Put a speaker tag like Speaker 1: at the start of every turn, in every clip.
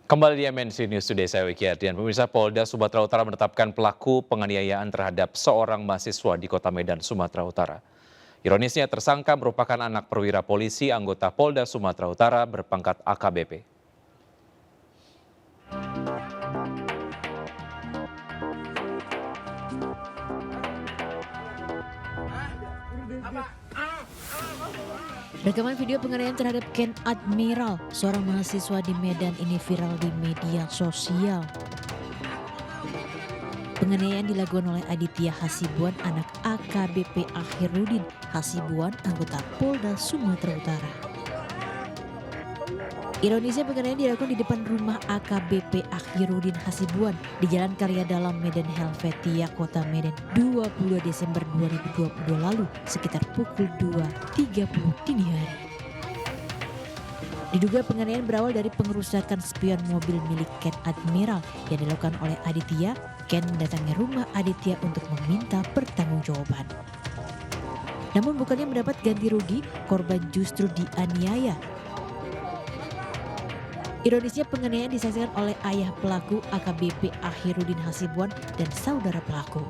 Speaker 1: Kembali di MNC News Today, saya Wiki Ardian. Pemirsa, Polda Sumatera Utara menetapkan pelaku penganiayaan terhadap seorang mahasiswa di Kota Medan, Sumatera Utara. Ironisnya, tersangka merupakan anak perwira polisi anggota Polda Sumatera Utara berpangkat AKBP.
Speaker 2: Rekaman video penganiayaan terhadap Ken Admiral, seorang mahasiswa di Medan ini viral di media sosial. Penganiayaan dilakukan oleh Aditya Hasibuan, anak AKBP Akhirudin Hasibuan, anggota Polda Sumatera Utara. Ironisnya penganiayaan dilakukan di depan rumah AKBP Akhirudin Hasibuan di Jalan Karya Dalam Medan Helvetia, Kota Medan 22 Desember 2022 lalu sekitar pukul 2.30 dini hari. Diduga penganiayaan berawal dari pengerusakan spion mobil milik Ken Admiral yang dilakukan oleh Aditya. Ken mendatangi rumah Aditya untuk meminta pertanggungjawaban. Namun bukannya mendapat ganti rugi, korban justru dianiaya. Ironisnya penganiayaan disaksikan oleh ayah pelaku AKBP Akhirudin Hasibuan dan saudara pelaku.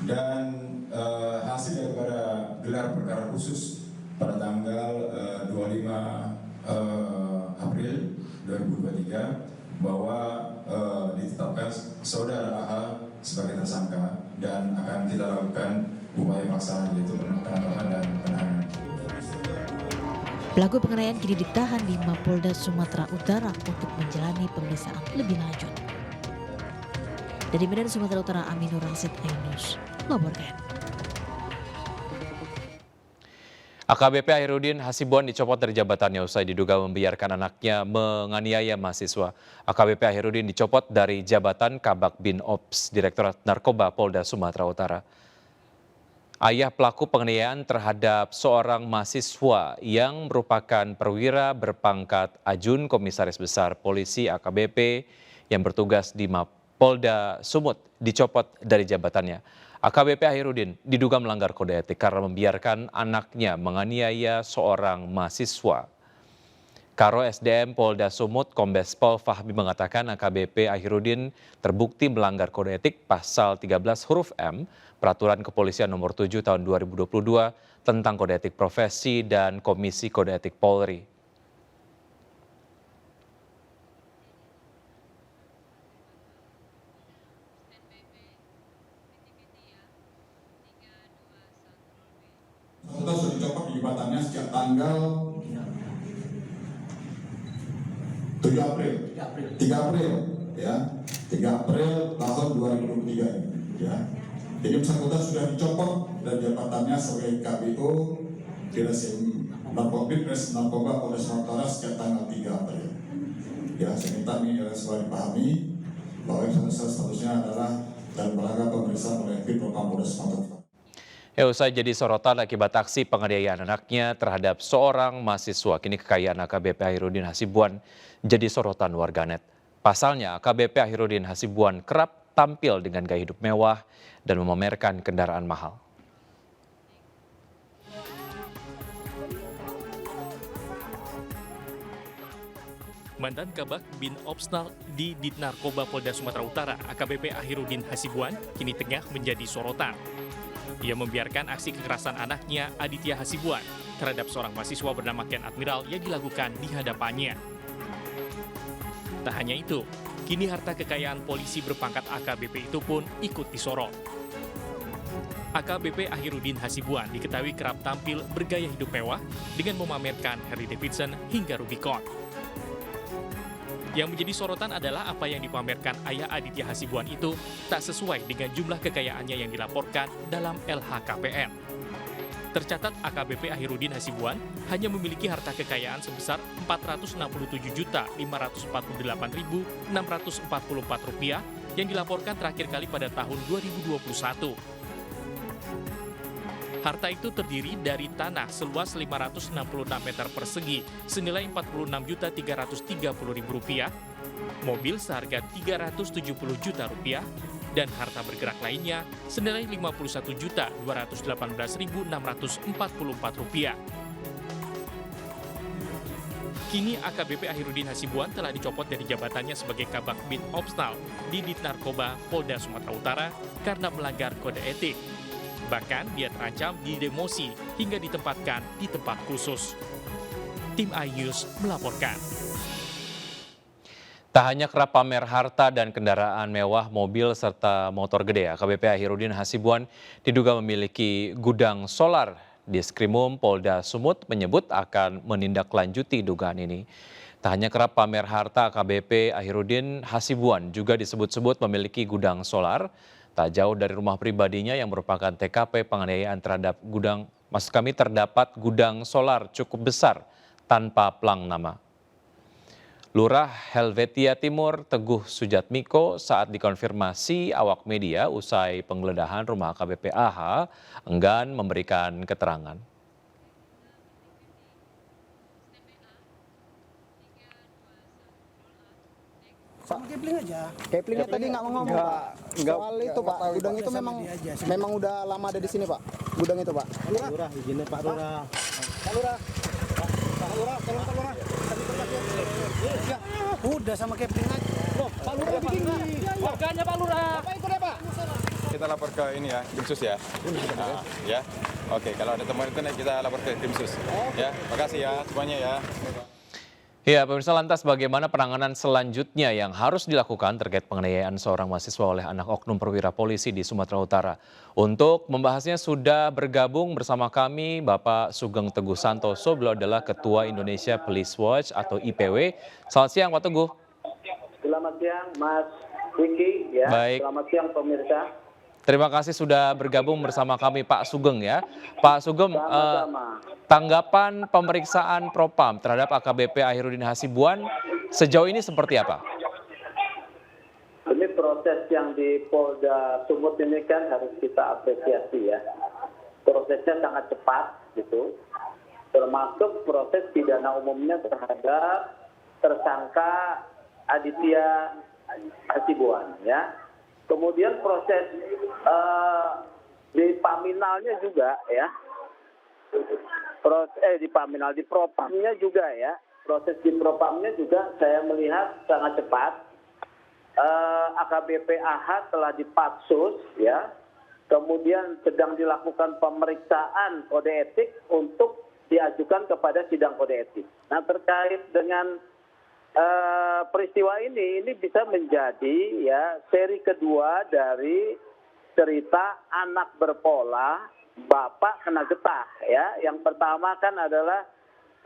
Speaker 3: Dan hasil daripada gelar perkara khusus pada tanggal 25 April 2023 bahwa ditetapkan saudara AH sebagai tersangka dan akan kita lakukan upaya pelaksanaan yaitu penangkapan dan penahanan.
Speaker 2: Pelaku penganiayaan kini ditahan di Mapolda Sumatera Utara untuk menjalani pemeriksaan lebih lanjut. Dari Medan, Sumatera Utara, Aminur Rasid, Ainus melaporkan.
Speaker 1: AKBP Akhirudin Hasibuan dicopot dari jabatannya usai diduga membiarkan anaknya menganiaya mahasiswa. AKBP Akhirudin dicopot dari jabatan Kabak Bin Ops Direktorat Narkoba Polda Sumatera Utara. Ayah pelaku penganiayaan terhadap seorang mahasiswa yang merupakan perwira berpangkat Ajun Komisaris Besar Polisi AKBP yang bertugas di Mapolda Sumut dicopot dari jabatannya. AKBP Akhirudin diduga melanggar kode etik karena membiarkan anaknya menganiaya seorang mahasiswa. Karo SDM Polda Sumut Kombes Pol Fahmi mengatakan AKBP Akhirudin terbukti melanggar kode etik pasal 13 huruf M Peraturan Kepolisian Nomor 7 Tahun 2022 tentang kode etik profesi dan Komisi Kode Etik Polri.
Speaker 3: Kita sudah dicopot di jabatannya sejak tanggal 3 April ya, 3 April tahun 2023 ya. Jadi bersangkutan sudah dicopot dari jabatannya sebagai KBO Direskrim Narkoba Polda Sumatera Utara sejak tanggal 3 April. Ya, saya minta ini supaya dipahami bahwa statusnya adalah dalam rangka pemeriksaan oleh Bipropam Polda Sumatera Utara.
Speaker 1: Usai jadi sorotan akibat aksi penganiayaan anaknya terhadap seorang mahasiswa, kini kekayaan AKBP Akhirudin Hasibuan jadi sorotan warganet. Pasalnya, AKBP Akhirudin Hasibuan kerap tampil dengan gaya hidup mewah dan memamerkan kendaraan mahal.
Speaker 4: Mantan Kabak Bin Opsnal di Ditnarkoba Polda Sumatera Utara, AKBP Akhirudin Hasibuan, kini tengah menjadi sorotan. Ia membiarkan aksi kekerasan anaknya Aditya Hasibuan terhadap seorang mahasiswa bernama Ken Admiral yang dilakukan di hadapannya. Tak hanya itu, kini harta kekayaan polisi berpangkat AKBP itu pun ikut disorot. AKBP Akhirudin Hasibuan diketahui kerap tampil bergaya hidup mewah dengan memamerkan Harley Davidson hingga Rubicon. Yang menjadi sorotan adalah apa yang dipamerkan ayah Aditya Hasibuan itu tak sesuai dengan jumlah kekayaannya yang dilaporkan dalam LHKPN. Tercatat AKBP Akhirudin Hasibuan hanya memiliki harta kekayaan sebesar Rp467.548.644 yang dilaporkan terakhir kali pada tahun 2021. Harta itu terdiri dari tanah seluas 566 meter persegi senilai Rp46.330.000, mobil seharga Rp370 juta, dan harta bergerak lainnya senilai Rp51.218.644. Kini AKBP Ahirudin Hasibuan telah dicopot dari jabatannya sebagai Kabak Bin Opsnal di Ditnarkoba Polda Sumatera Utara karena melanggar kode etik. Bahkan dia terancam didemosi hingga ditempatkan di tempat khusus. Tim iNews melaporkan.
Speaker 1: Tak hanya kerap pamer harta dan kendaraan mewah, mobil, serta motor gede, AKBP Ahirudin Hasibuan diduga memiliki gudang solar. Diskrimum Polda Sumut menyebut akan menindaklanjuti dugaan ini. Tak hanya kerap pamer harta, AKBP Ahirudin Hasibuan juga disebut-sebut memiliki gudang solar tak jauh dari rumah pribadinya yang merupakan TKP penganiayaan terdapat gudang solar cukup besar tanpa plang nama. Lurah Helvetia Timur Teguh Sujatmiko saat dikonfirmasi awak media usai penggeledahan rumah AKBP AH enggan memberikan keterangan.
Speaker 5: Sama Kepling aja.
Speaker 6: Keplingnya tadi nggak mau ngomong Pak. Soal itu Pak, gudang itu memang udah lama ada di sini Pak. Gudang itu Pak.
Speaker 5: Pak Lurah, izinnya Pak Lurah. Pak Lurah. Pak Lurah, tolong Pak Lurah. Ya, udah sama Kepling aja. Loh, Pak Lurah bikin warganya Pak Lurah. Apa itu Pak?
Speaker 7: Kita lapor ke ini ya, Dimsus ya. Ya. Oke, kalau ada temuan itu kita lapor ke Dimsus. Ya, makasih ya semuanya ya.
Speaker 1: Ya, pemirsa, lantas bagaimana penanganan selanjutnya yang harus dilakukan terkait penganiayaan seorang mahasiswa oleh anak oknum perwira polisi di Sumatera Utara? Untuk membahasnya sudah bergabung bersama kami Bapak Sugeng Teguh Santoso, beliau adalah Ketua Indonesia Police Watch atau IPW. Selamat siang Pak Teguh.
Speaker 8: Selamat siang Mas Wiki, ya.
Speaker 1: Baik.
Speaker 8: Selamat siang pemirsa.
Speaker 1: Terima kasih sudah bergabung bersama kami Pak Sugeng ya. Pak Sugeng,
Speaker 8: Sama-sama.
Speaker 1: tanggapan pemeriksaan Propam terhadap AKBP Ahirudin Hasibuan sejauh ini seperti apa?
Speaker 8: Ini proses yang di Polda Sumut ini kan harus kita apresiasi ya. Prosesnya sangat cepat gitu. Termasuk proses pidana umumnya terhadap tersangka Aditya Hasibuan ya. Kemudian proses di Paminalnya juga ya. Di Propamnya juga ya. Proses di Propamnya juga saya melihat sangat cepat. AKBP AH telah dipatsus ya. Kemudian sedang dilakukan pemeriksaan kode etik untuk diajukan kepada sidang kode etik. Nah, terkait dengan peristiwa ini bisa menjadi ya seri kedua dari cerita anak berpola bapak kena getah ya. Yang pertama kan adalah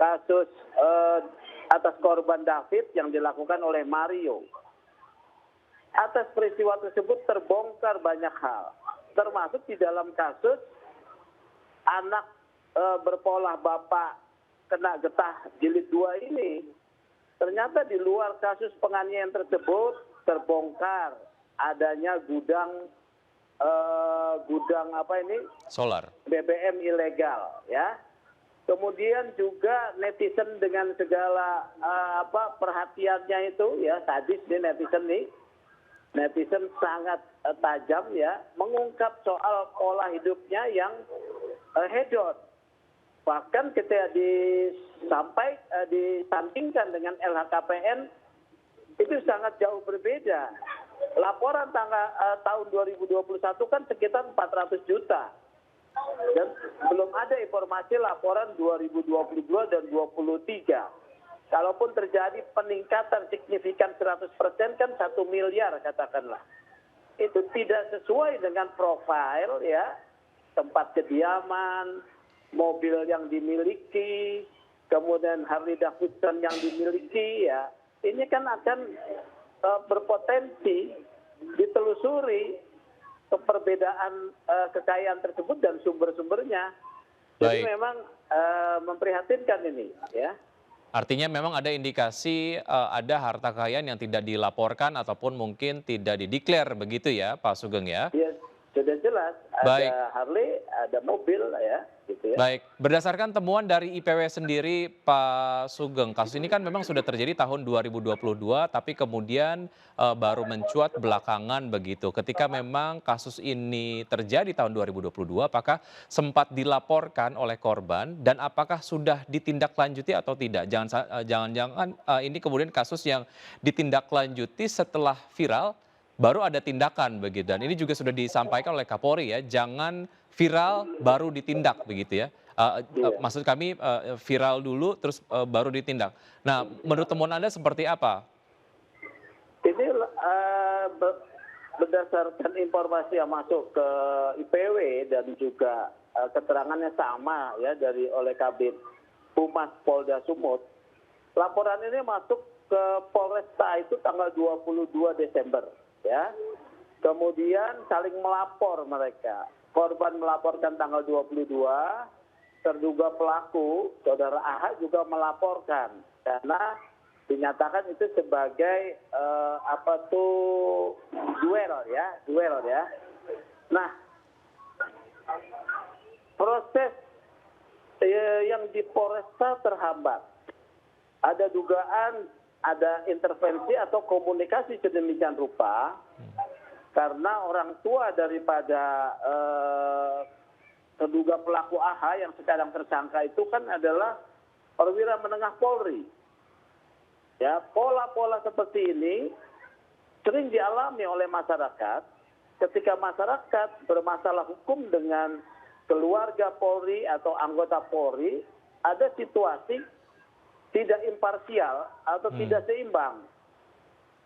Speaker 8: kasus atas korban David yang dilakukan oleh Mario. Atas peristiwa tersebut terbongkar banyak hal, termasuk di dalam kasus anak berpola bapak kena getah jilid 2 ini. Ternyata di luar kasus penganiayaan tersebut terbongkar adanya gudang
Speaker 1: Solar.
Speaker 8: BBM ilegal ya. Kemudian juga netizen dengan segala perhatiannya itu ya, sadis di netizen nih. Netizen sangat tajam ya, mengungkap soal pola hidupnya yang hedon. Bahkan ketika disandingkan dengan LHKPN itu sangat jauh berbeda. Laporan tahun 2021 kan sekitar 400 juta. Dan belum ada informasi laporan 2022 dan 2023. Kalaupun terjadi peningkatan signifikan 100% kan 1 miliar katakanlah. Itu tidak sesuai dengan profil ya, tempat kediaman, mobil yang dimiliki, kemudian Harley Davidson yang dimiliki ya. Ini kan akan berpotensi ditelusuri perbedaan kekayaan tersebut dan sumber-sumbernya. Jadi
Speaker 1: Baik.
Speaker 8: memang memprihatinkan ini ya.
Speaker 1: Artinya memang ada indikasi ada harta kekayaan yang tidak dilaporkan ataupun mungkin tidak dideklar begitu ya Pak Sugeng ya?
Speaker 8: Ya sudah jelas. jelas
Speaker 1: Baik.
Speaker 8: ada Harley, ada mobil ya, gitu ya.
Speaker 1: Baik, berdasarkan temuan dari IPW sendiri, Pak Sugeng, kasus ini kan memang sudah terjadi tahun 2022, tapi kemudian baru mencuat belakangan begitu. Ketika memang kasus ini terjadi tahun 2022, apakah sempat dilaporkan oleh korban dan apakah sudah ditindaklanjuti atau tidak? Jangan-jangan ini kemudian kasus yang ditindaklanjuti setelah viral, baru ada tindakan begitu. Dan ini juga sudah disampaikan oleh Kapolri ya, jangan viral baru ditindak begitu ya. Maksud kami viral dulu terus baru ditindak. Nah, menurut temuan Anda seperti apa?
Speaker 8: Ini berdasarkan informasi yang masuk ke IPW dan juga keterangannya sama ya dari oleh Kabid Humas Polda Sumut. Laporan ini masuk ke Polresta itu tanggal 22 Desember ya. Kemudian saling melapor mereka. Korban melaporkan tanggal 22, terduga pelaku, saudara AH juga melaporkan karena dinyatakan itu sebagai duel ya. Nah, proses yang di Polresta terhambat. Ada dugaan ada intervensi atau komunikasi sedemikian rupa. Karena orang tua daripada terduga pelaku AH yang sekarang tersangka itu kan adalah perwira menengah Polri. Ya, pola-pola seperti ini sering dialami oleh masyarakat ketika masyarakat bermasalah hukum dengan keluarga Polri atau anggota Polri, ada situasi tidak imparsial atau tidak seimbang.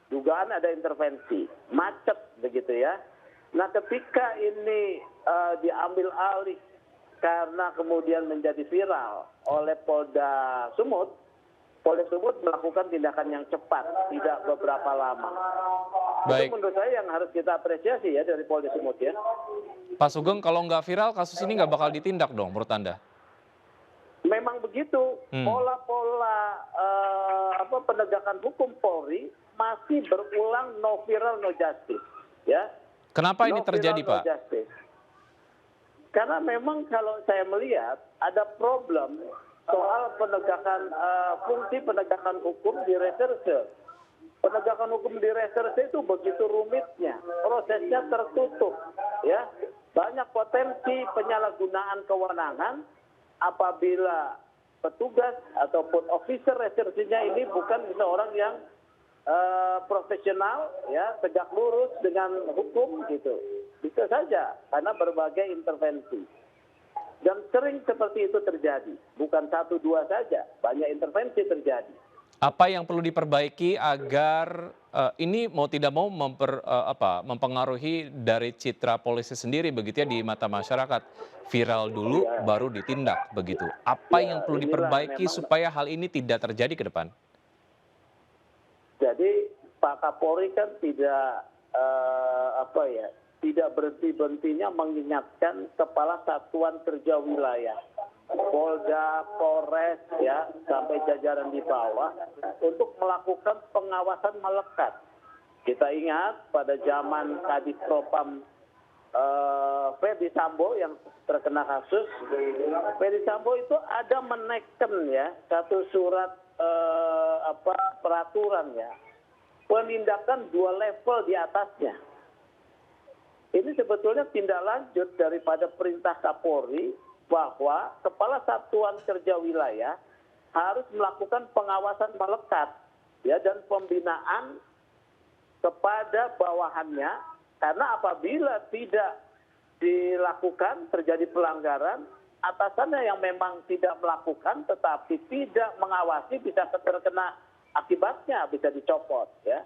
Speaker 8: Dugaan ada intervensi, macet begitu ya. Nah, ketika ini diambil alih karena kemudian menjadi viral oleh Polda Sumut melakukan tindakan yang cepat, tidak beberapa lama.
Speaker 1: Baik.
Speaker 8: Itu menurut saya yang harus kita apresiasi ya dari Polda Sumut ya.
Speaker 1: Pak Sugeng, kalau nggak viral kasus ini nggak bakal ditindak dong menurut Anda?
Speaker 8: Memang begitu, pola-pola penegakan hukum Polri masih berulang, no viral, no justice. Ya.
Speaker 1: Kenapa ini
Speaker 8: No
Speaker 1: terjadi,
Speaker 8: viral, no
Speaker 1: Pak?
Speaker 8: justice. Karena memang kalau saya melihat ada problem soal penegakan fungsi penegakan hukum di reserse. Penegakan hukum di reserse itu begitu rumitnya, prosesnya tertutup, ya. Banyak potensi penyalahgunaan kewenangan apabila petugas ataupun officer resersinya ini bukan seorang yang profesional, ya, tegak lurus dengan hukum gitu. Bisa saja karena berbagai intervensi. Dan sering seperti itu terjadi, bukan 1, 2 saja, banyak intervensi terjadi.
Speaker 1: Apa yang perlu diperbaiki agar ini mau tidak mau mempengaruhi dari citra polisi sendiri begitu ya di mata masyarakat. Viral dulu baru ditindak begitu. Apa yang perlu diperbaiki supaya hal ini tidak terjadi ke depan?
Speaker 8: Jadi Pak Kapolri kan tidak tidak berhenti-berhentinya mengingatkan kepala satuan kerja wilayah, Polda, Polres, ya, sampai jajaran di bawah untuk melakukan pengawasan melekat. Kita ingat pada zaman Kadif Propam Ferdi Sambo yang terkena kasus, Ferdi Sambo itu ada menekan ya satu surat peraturan ya, penindakan 2 level di atasnya. Ini sebetulnya tindak lanjut daripada perintah Kapolri bahwa Kepala Satuan Kerja Wilayah harus melakukan pengawasan melekat ya dan pembinaan kepada bawahannya, karena apabila tidak dilakukan terjadi pelanggaran, atasannya yang memang tidak melakukan tetapi tidak mengawasi bisa terkena akibatnya, bisa dicopot ya.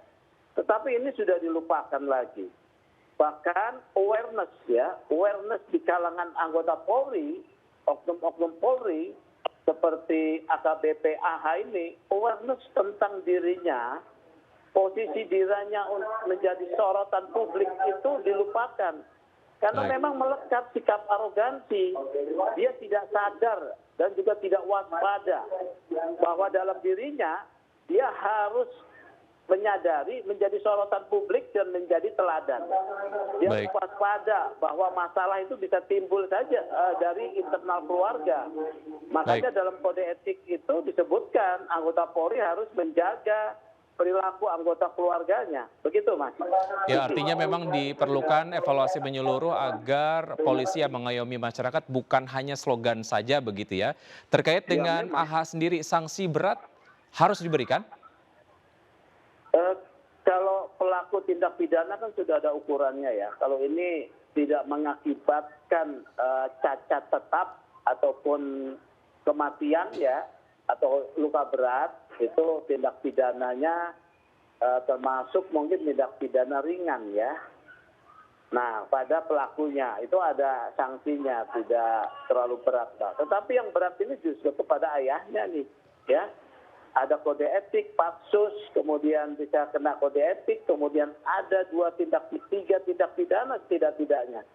Speaker 8: Tetapi ini sudah dilupakan lagi. Bahkan awareness di kalangan anggota Polri, oknum-oknum Polri seperti AKBP AH ini, awareness tentang dirinya, posisi dirinya menjadi sorotan publik itu dilupakan. Karena memang melekat sikap arogansi, dia tidak sadar dan juga tidak waspada bahwa dalam dirinya dia harus menyadari, menjadi sorotan publik dan menjadi teladan. Dia
Speaker 1: Baik.
Speaker 8: waspada bahwa masalah itu bisa timbul saja dari internal keluarga. Makanya dalam kode etik itu disebutkan anggota Polri harus menjaga perilaku anggota keluarganya. Begitu, Mas.
Speaker 1: Ya, artinya memang diperlukan evaluasi menyeluruh agar polisi yang mengayomi masyarakat bukan hanya slogan saja begitu ya. Terkait dengan AH sendiri, sanksi berat harus diberikan?
Speaker 8: Kalau pelaku tindak pidana kan sudah ada ukurannya ya. Kalau ini tidak mengakibatkan cacat tetap ataupun kematian ya, atau luka berat, itu tindak pidananya termasuk mungkin tindak pidana ringan ya. Nah, pada pelakunya itu ada sanksinya, tidak terlalu berat, Pak. Tetapi yang berat ini justru kepada ayahnya nih, ya. Ada kode etik, patsus, kemudian bisa kena kode etik, kemudian ada 3 tindak pidana setidak-tidaknya.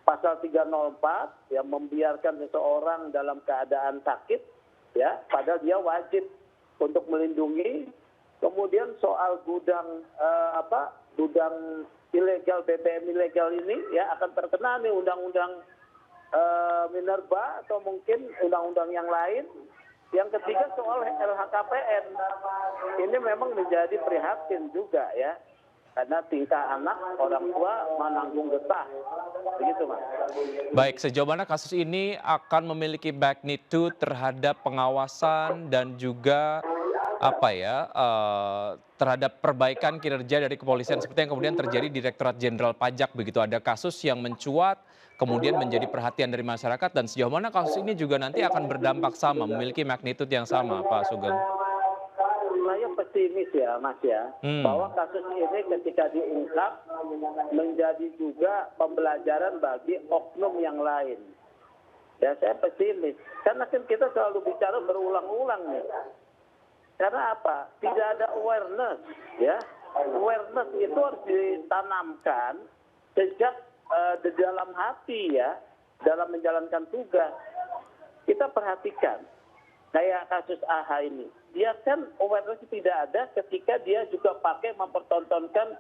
Speaker 8: Pasal 304 yang membiarkan seseorang dalam keadaan sakit, ya, padahal dia wajib untuk melindungi. Kemudian soal gudang gudang ilegal, BBM ilegal ini ya akan terkena nih undang-undang Minerba atau mungkin undang-undang yang lain. Yang ketiga soal LHKPN. Ini memang menjadi prihatin juga ya. Karena tingkah anak orang tua menanggung getah. Begitu, Mas.
Speaker 1: Baik, sejauh mana kasus ini akan memiliki magnitude terhadap pengawasan dan juga terhadap perbaikan kinerja dari kepolisian seperti yang kemudian terjadi di Direktorat Jenderal Pajak begitu. Ada kasus yang mencuat kemudian menjadi perhatian dari masyarakat dan sejauh mana kasus ini juga nanti akan berdampak sama, memiliki magnitude yang sama, Pak Sugeng?
Speaker 8: Saya pesimis ya, Mas ya, bahwa kasus ini ketika diungkap menjadi juga pembelajaran bagi oknum yang lain. Ya, saya pesimis. Karena kan kita selalu bicara berulang-ulang nih. Karena apa? Tidak ada awareness, ya. Awareness itu harus ditanamkan sejak di dalam hati ya, dalam menjalankan tugas. Kita perhatikan, kayak kasus AH ini, dia kan awareness tidak ada ketika dia juga pakai mempertontonkan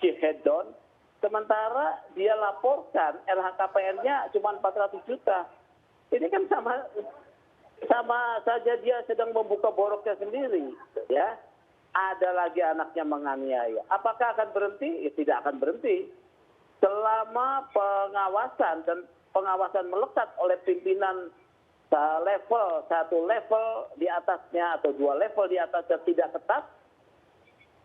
Speaker 8: si head-on, sementara dia laporkan LHKPN-nya cuma 400 juta. Ini kan sama saja dia sedang membuka boroknya sendiri, ya. Ada lagi anaknya menganiaya. Apakah akan berhenti? Ya, tidak akan berhenti. Selama pengawasan melekat oleh pimpinan satu level di atasnya atau 2 level di atasnya tidak ketat,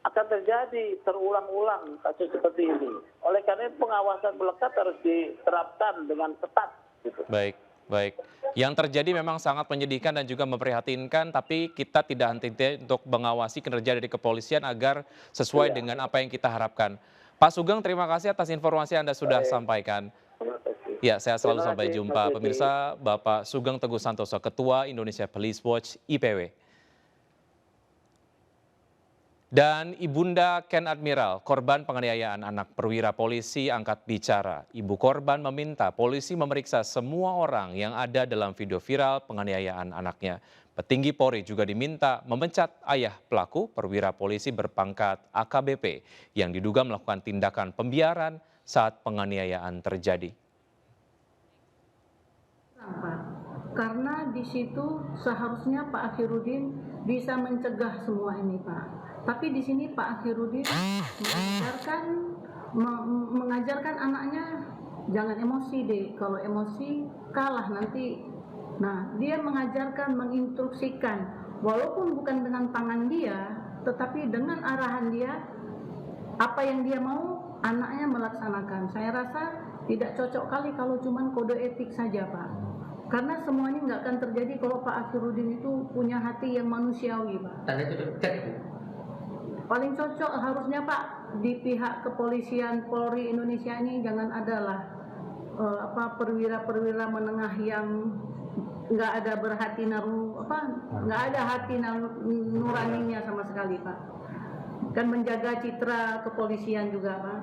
Speaker 8: akan terjadi terulang-ulang kasus seperti ini. Oleh karena itu pengawasan melekat harus diterapkan dengan ketat. Gitu.
Speaker 1: Baik. Yang terjadi memang sangat menyedihkan dan juga memprihatinkan, tapi kita tidak henti-henti untuk mengawasi kinerja dari kepolisian agar sesuai dengan apa yang kita harapkan. Pak Sugeng, terima kasih atas informasi Anda sudah sampaikan. Ya, saya selalu sampai jumpa. Pemirsa, Bapak Sugeng Teguh Santoso, Ketua Indonesia Police Watch IPW. Dan Ibunda Ken Admiral, korban penganiayaan anak perwira polisi angkat bicara. Ibu korban meminta polisi memeriksa semua orang yang ada dalam video viral penganiayaan anaknya. Petinggi Polri juga diminta memecat ayah pelaku perwira polisi berpangkat AKBP yang diduga melakukan tindakan pembiaran saat penganiayaan terjadi.
Speaker 9: Karena di situ seharusnya Pak Akhirudin bisa mencegah semua ini, Pak. Tapi di sini Pak Akhirudin mengajarkan anaknya jangan emosi deh. Kalau emosi kalah nanti. Nah, dia mengajarkan, menginstruksikan, walaupun bukan dengan tangan dia, tetapi dengan arahan dia, apa yang dia mau, anaknya melaksanakan. Saya rasa tidak cocok kali kalau cuma kode etik saja, Pak. Karena semuanya nggak akan terjadi kalau Pak Akhirudin itu punya hati yang manusiawi, Pak.
Speaker 10: Tanda itu cek.
Speaker 9: Paling cocok harusnya Pak di pihak kepolisian Polri Indonesia ini jangan adalah perwira-perwira menengah yang nggak ada nggak ada hati nuraninya sama sekali, Pak. Dan menjaga citra kepolisian juga, Pak.